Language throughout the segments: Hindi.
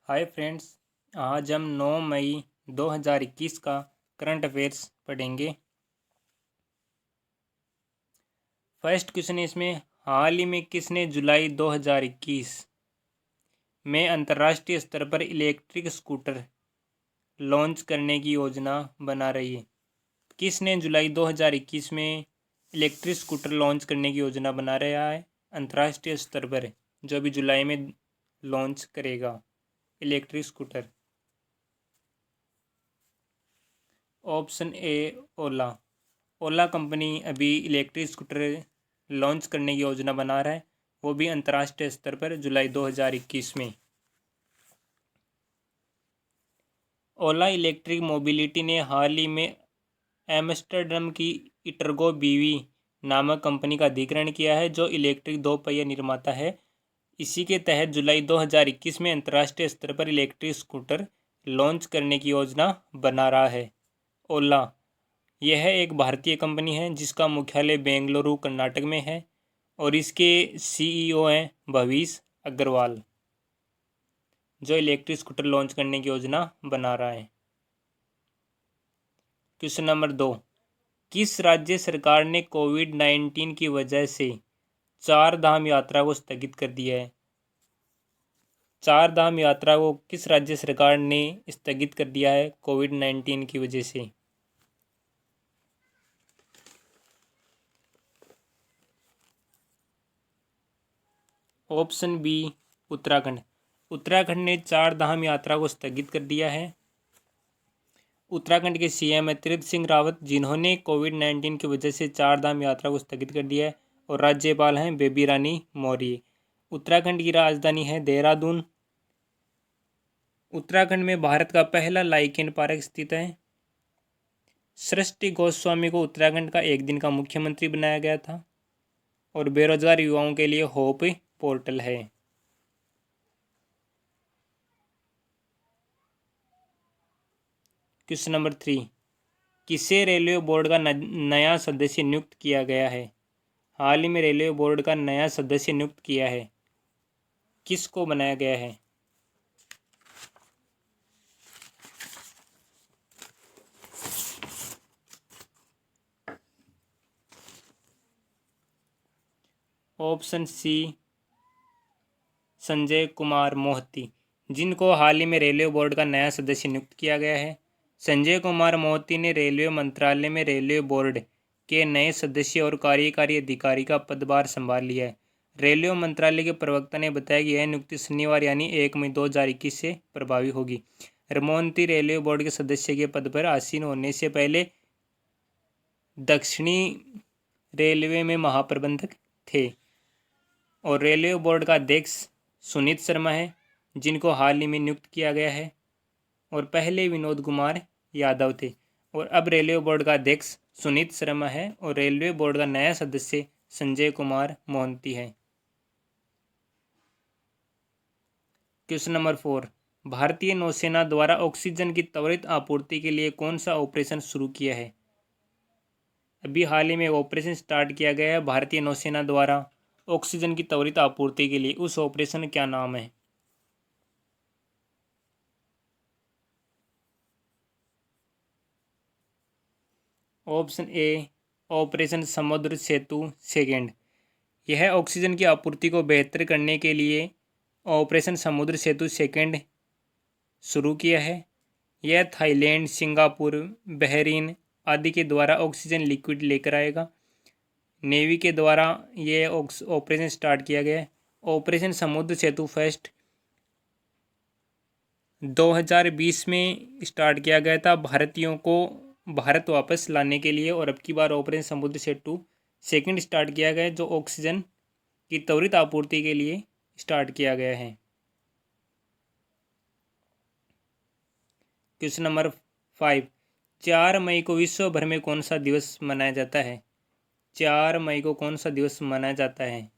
Hi friends. आज हम 9 मई 2021 का करंट अफेयर्स पढ़ेंगे। फर्स्ट क्वेश्चन है इसमें, हाल ही में किसने जुलाई 2021 में अंतर्राष्ट्रीय स्तर पर इलेक्ट्रिक स्कूटर लॉन्च करने की योजना बना रही है? किसने जुलाई 2021 में इलेक्ट्रिक स्कूटर लॉन्च करने की योजना बना रहा है अंतर्राष्ट्रीय स्तर पर, जो अभी जुलाई में लॉन्च करेगा electric scooter? Option A, Ola. Ola company अभी इलेक्ट्रिक स्कूटर लॉन्च करने की योजना बना रहा है, वो भी अंतर्राष्ट्रीय स्तर पर जुलाई 2021 में। ओला इलेक्ट्रिक मोबिलिटी ने हाल ही में एम्स्टर्डम की इटर्गो बीवी नामक कंपनी का अधिग्रहण किया है, जो इलेक्ट्रिक दो पहिया निर्माता है। इसी के तहत जुलाई 2021 में अंतर्राष्ट्रीय स्तर पर इलेक्ट्रिक स्कूटर लॉन्च करने की योजना बना रहा है ओला। यह एक भारतीय कंपनी है जिसका मुख्यालय बेंगलुरु कर्नाटक में है और इसके सीईओ हैं भविष अग्रवाल, जो इलेक्ट्रिक स्कूटर लॉन्च करने की योजना बना रहा है। क्वेश्चन नंबर 2, किस राज्य सरकार ने कोविड-19 की वजह से चार धाम यात्रा को स्थगित कर दिया है? चार धाम यात्रा को किस राज्य सरकार ने स्थगित कर दिया है कोविड-19 की वजह से? Option B, Uttarakhand. उत्तराखंड ने चार धाम यात्रा को स्थगित कर दिया है। उत्तराखंड के सीएम है तीरथ सिंह रावत, जिन्होंने कोविड-19 की वजह से चार धाम यात्रा को स्थगित कर दिया है, और राज्यपाल हैं बेबी रानी मौर्य। उत्तराखंड की राजधानी है देहरादून। उत्तराखंड में भारत का पहला लाइकेन पार्क स्थित है। सृष्टि गोस्वामी को उत्तराखंड का एक दिन का मुख्यमंत्री बनाया गया था, और बेरोजगार युवाओं के लिए होप पोर्टल है। क्वेश्चन नंबर 3, किसे रेलवे बोर्ड का नया सदस्य नियुक्त किया गया है? हाल ही में रेलवे बोर्ड का नया सदस्य नियुक्त किया है, किसको बनाया गया है? ऑप्शन सी, संजय कुमार मोहती, जिनको हाल ही में रेलवे बोर्ड का नया सदस्य नियुक्त किया गया है। संजय कुमार मोहती ने रेलवे मंत्रालय में रेलवे बोर्ड के नए सदस्य और कार्यकारी अधिकारी का पदभार संभाल लिया है। रेलवे मंत्रालय के प्रवक्ता ने बताया कि यह नियुक्ति शनिवार यानी 1 मई 2021 से प्रभावी होगी। मोहंती रेलवे बोर्ड के सदस्य के पद पर आसीन होने से पहले दक्षिणी रेलवे में महाप्रबंधक थे, और रेलवे बोर्ड का अध्यक्ष सुनीत शर्मा है, जिनको हाल ही में नियुक्त किया गया है, और पहले विनोद कुमार यादव थे, और अब रेलवे बोर्ड का अध्यक्ष सुनीत शर्मा है, और रेलवे बोर्ड का नया सदस्य संजय कुमार मोहंती है। क्वेश्चन नंबर 4, भारतीय नौसेना द्वारा ऑक्सीजन की त्वरित आपूर्ति के लिए कौन सा ऑपरेशन शुरू किया है? अभी हाल ही में ऑपरेशन स्टार्ट किया गया है भारतीय नौसेना द्वारा ऑक्सीजन की त्वरित आपूर्ति के लिए। उस ऑपरेशन क्या नाम है? ऑप्शन ए, ऑपरेशन समुद्र सेतु सेकंड। यह ऑक्सीजन की आपूर्ति को बेहतर करने के लिए ऑपरेशन समुद्र सेतु सेकंड शुरू किया है। यह थाईलैंड, सिंगापुर, बहरीन आदि के द्वारा ऑक्सीजन लिक्विड लेकर आएगा। नेवी के द्वारा ये ऑपरेशन स्टार्ट किया गया है। ऑपरेशन समुद्र सेतु फर्स्ट 2020 में स्टार्ट किया गया था भारतीयों को भारत वापस लाने के लिए, और अब की बार ऑपरेशन समुद्र सेतु सेकंड स्टार्ट किया गया है, जो ऑक्सीजन की त्वरित आपूर्ति के लिए स्टार्ट किया गया है। क्वेश्चन नंबर 5, 4 मई को विश्व भर में कौन सा दिवस मनाया जाता है? 4 मई को कौन सा दिवस मनाया जाता है?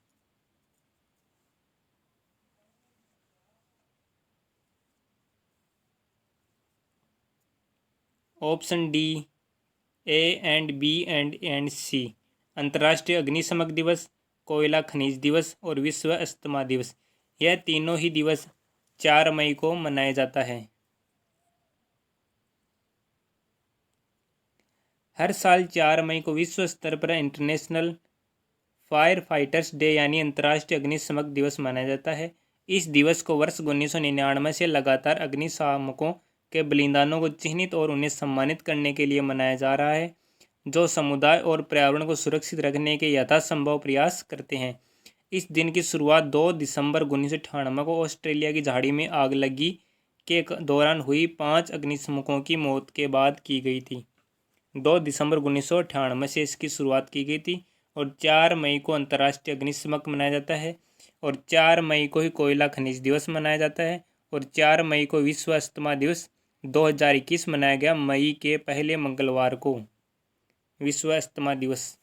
Option D, A and B and C. अंतर्राष्ट्रीय अग्निशमन दिवस, कोयला खनिज दिवस और विश्व अस्थमा दिवस। यह तीनों ही दिवस 4 मई को मनाया जाता है। हर साल 4 मई को विश्व स्तर पर इंटरनेशनल फायर फाइटर्स डे यानी अंतर्राष्ट्रीय अग्निशमक दिवस मनाया जाता है। इस दिवस को वर्ष 1999 से लगातार अग्निशामकों के बलिदानों को चिन्हित और उन्हें सम्मानित करने के लिए मनाया जा रहा है, जो समुदाय और पर्यावरण को सुरक्षित रखने के यथासंभव प्रयास करते हैं। इस दिन की शुरुआत 2 दिसंबर 1998 को ऑस्ट्रेलिया की झाड़ी में आग लगी के दौरान हुई 5 अग्निशमकों की मौत के बाद की गई थी। 2 दिसंबर 1998 से इसकी शुरुआत की गई थी और 4 मई को अंतर्राष्ट्रीय अग्निशमक मनाया जाता है और 4 मई को ही कोयला खनिज दिवस मनाया जाता है और 4 मई को विश्व अस्थमा दिवस 2021 मनाया गया। मई के पहले मंगलवार को विश्व अस्थमा दिवस।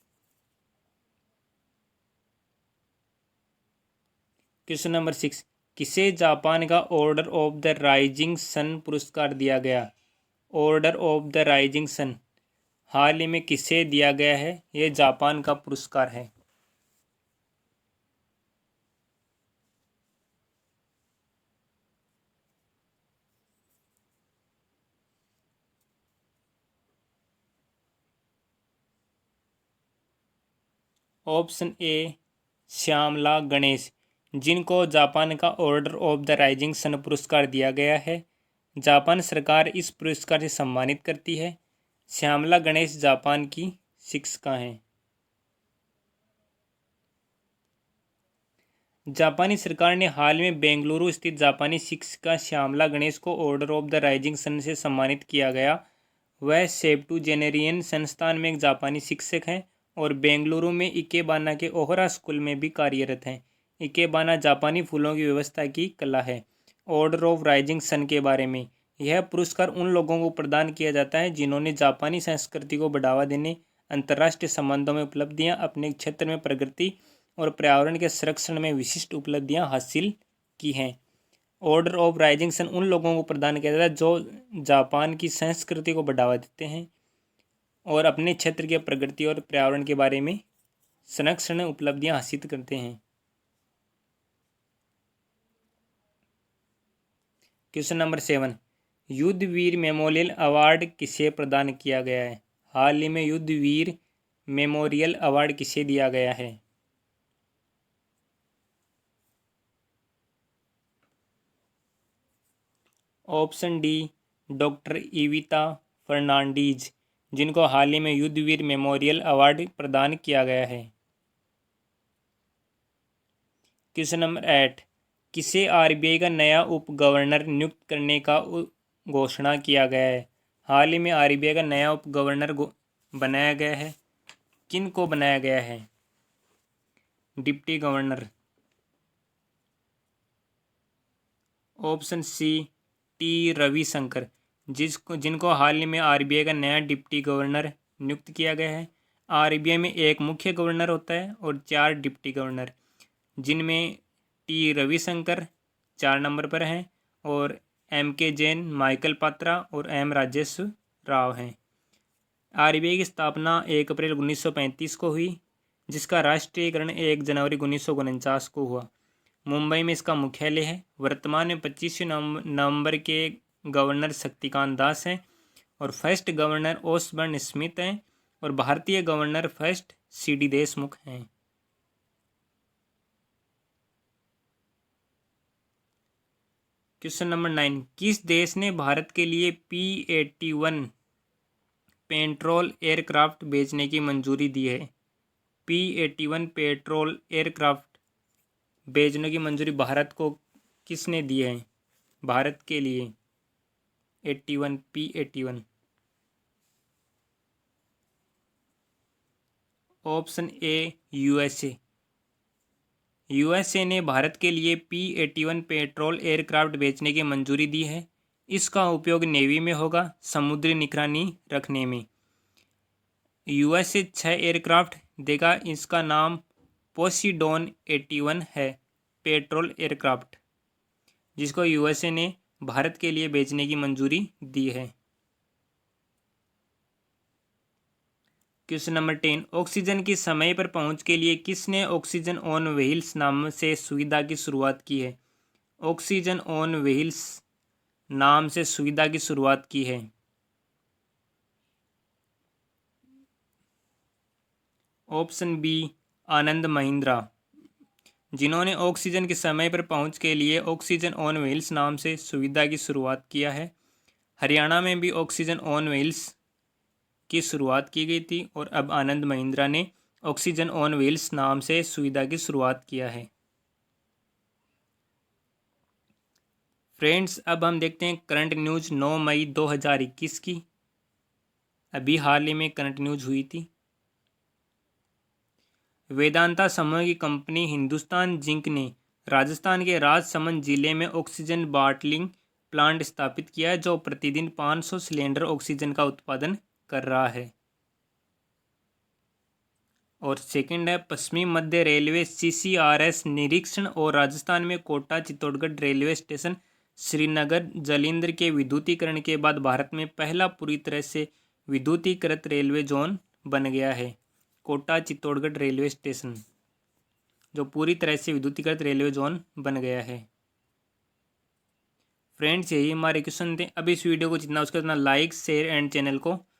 क्वेश्चन नंबर 6, किसे जापान का order of the rising sun पुरस्कार दिया गया? Order of the rising sun हाल ही में किसे दिया गया है? यह जापान का पुरस्कार है। ऑप्शन ए श्यामला गणेश, जिनको जापान का order of the rising sun पुरस्कार दिया गया है। जापान सरकार इस पुरस्कार से सम्मानित करती है। श्यामला गणेश जापान की शिक्षिका हैं। जापानी सरकार ने हाल में बेंगलुरु स्थित जापानी शिक्षिका श्यामला गणेश को order of the rising sun से सम्मानित किया गया। वह सेप्टुजेनेरियन संस्थान में एक जापानी शिक्षक हैं और बेंगलुरु में इकेबाना के ओहरा स्कूल में भी कार्यरत हैं। इकेबाना जापानी फूलों की व्यवस्था की कला है। ऑर्डर ऑफ राइजिंग सन के बारे में, यह पुरस्कार उन लोगों को प्रदान किया जाता है जिन्होंने जापानी संस्कृति को बढ़ावा देने, अंतर्राष्ट्रीय संबंधों में उपलब्धियां, अपने क्षेत्र में प्रगति और पर्यावरण के संरक्षण में विशिष्ट उपलब्धियां हासिल की हैं। ऑर्डर ऑफ राइजिंग सन उन लोगों को प्रदान किया जाता है जो जापान की संस्कृति को बढ़ावा देते हैं और अपने क्षेत्र के प्रगति और पर्यावरण के बारे में संरक्षण उपलब्धियां हासिल करते हैं। क्वेश्चन नंबर 7, युद्ध वीर मेमोरियल अवार्ड किसे प्रदान किया गया है? हाल ही में युद्ध वीर मेमोरियल अवार्ड किसे दिया गया है? ऑप्शन डी डॉक्टर इविता फर्नांडीज, जिनको हाल ही में युद्ध वीर मेमोरियल अवार्ड प्रदान किया गया है। क्वेश्चन नंबर 8, किसे आरबीआई का नया उप गवर्नर नियुक्त करने का घोषणा किया गया है? हाल ही में आरबीआई का नया उप गवर्नर बनाया गया है। किन को बनाया गया है? Deputy governor. Option C T Ravishankar, जिनको हाल ही में आरबीआई का नया डिप्टी गवर्नर नियुक्त किया गया है। आरबीआई में एक मुख्य गवर्नर होता है और 4 डिप्टी गवर्नर, जिनमें टी रविशंकर 4 नंबर पर हैं और एम के जैन, माइकल पात्रा और एम राजेश्वर राव हैं। आरबीआई की स्थापना 1 अप्रैल 1935 को हुई, जिसका राष्ट्रीयकरण 1 जनवरी 1949 को हुआ। मुंबई में इसका मुख्यालय है। वर्तमान में 25 नवंबर के गवर्नर शक्तिकांत दास हैं और फर्स्ट गवर्नर ओसबर्न स्मिथ हैं और भारतीय गवर्नर फर्स्ट सीडी देशमुख हैं। क्वेश्चन नंबर 9, किस देश ने भारत के लिए P-81 पेट्रोल एयरक्राफ्ट भेजने की मंजूरी दी है? P-81 पेट्रोल एयरक्राफ्ट भेजने की मंजूरी भारत को किसने दी है? भारत के लिए 81 P-81। Option A USA. USA ने भारत के लिए P-81 पेट्रोल एयरक्राफ्ट बेचने की मंजूरी दी है। इसका उपयोग नेवी में होगा, समुद्री निगरानी रखने में। यूएसए 6 एयरक्राफ्ट देगा। इसका नाम पोसीडोन 81 है, पेट्रोल एयरक्राफ्ट, जिसको यूएसए ने भारत के लिए बेचने की मंजूरी दी है। क्वेश्चन नंबर 10, ऑक्सीजन की समय पर पहुंच के लिए किसने ऑक्सीजन ऑन व्हील्स नाम से सुविधा की शुरुआत की है? ऑक्सीजन ऑन व्हील्स नाम से सुविधा की शुरुआत की है? Option B, Anand Mahindra. जिन्होंने ऑक्सीजन के समय पर पहुंच के लिए ऑक्सीजन ऑन व्हील्स नाम से सुविधा की शुरुआत किया है। हरियाणा में भी ऑक्सीजन ऑन व्हील्स की शुरुआत की गई थी और अब आनंद महिंद्रा ने ऑक्सीजन ऑन व्हील्स नाम से सुविधा की शुरुआत किया है। फ्रेंड्स, अब हम देखते हैं करंट न्यूज़ 9 मई 2021 की। अभी हाल ही में करंट न्यूज़ हुई थी। वेदांता समूह की कंपनी हिंदुस्तान जिंक ने राजस्थान के राजसमंद जिले में ऑक्सीजन बॉटलिंग प्लांट स्थापित किया है, जो प्रतिदिन 500 सिलेंडर ऑक्सीजन का उत्पादन कर रहा है। और सेकंड है, पश्चिमी मध्य रेलवे CCRS निरीक्षण और राजस्थान में कोटा चित्तौड़गढ़ रेलवे स्टेशन श्रीनगर जलिंद्र के विद्युतीकरण के बाद भारत में पहला पूरी तरह से विद्युतीकृत रेलवे जोन बन गया है। कोटा चित्तौड़गढ़ रेलवे स्टेशन जो पूरी तरह से विद्युतीकृत रेलवे जोन बन गया है। फ्रेंड्स, यही हमारे क्वेश्चन थे। अब इस वीडियो को जितना उसका उतना लाइक शेयर एंड चैनल को